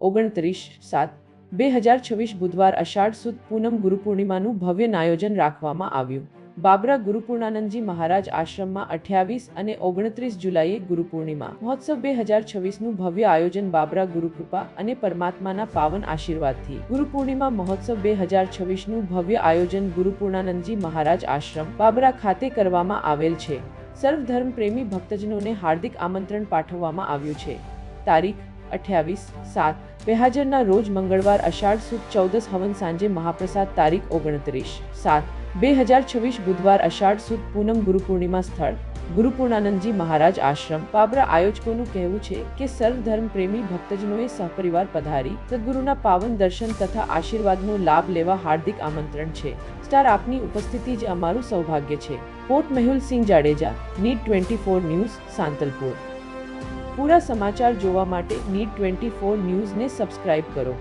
29/7/2026 બુધવાર અષાઢ સુદ પૂનમ ગુરુપૂર્ણિમાનું ભવ્ય આયોજન રાખવામાં આવ્યું. બાબરા ગુરુપૂર્ણાનંદજી મહારાજ આશ્રમમાં 28 અને 29 જુલાઈએ ગુરુપૂર્ણિમા મહોત્સવ 2026નું ભવ્ય આયોજન. બાબરા ગુરુકૃપા અને પરમાત્માના પાવન આશીર્વાદથી ગુરુપૂર્ણિમા મહોત્સવ 2026નું ભવ્ય આયોજન ગુરુપૂર્ણાનંદજી મહારાજ આશ્રમ બાબરા ખાતે કરવામાં આવેલ છે. સર્વ ધર્મ પ્રેમી ભક્તજનોને હાર્દિક આમંત્રણ પાઠવવામાં આવ્યું છે. તારીખ 28/7/2000 રોજ મંગળવાર અષાઢ સુદ 14 હવન સાંજે મહાપ્રસાદ. તારીખ 29/7/2026 બુધવાર અષાઢ સુદ પૂનમ ગુરુપૂર્ણિમા. સ્થળ ગુરુપૂર્ણાનંદજી મહારાજ આશ્રમ બાબરા. આયોજકોનું કહેવું છે કે સર્વ ધર્મ પ્રેમી ભક્તજનોએ સહપરિવાર પધારી સદગુરુના પાવન દર્શન તથા આશીર્વાદનો લાભ લેવા હાર્દિક આમંત્રણ છે. સ્ટાર આપની ઉપસ્થિતિ જ અમારું સૌભાગ્ય છે. કોટ મેહુલ સિંહ જાડેજા, નીટ 24 ન્યૂઝ, સાંતલપુર. પૂરા સમાચાર જોવા માટે નીટ 24 ન્યૂઝને સબસ્ક્રાઇબ કરો.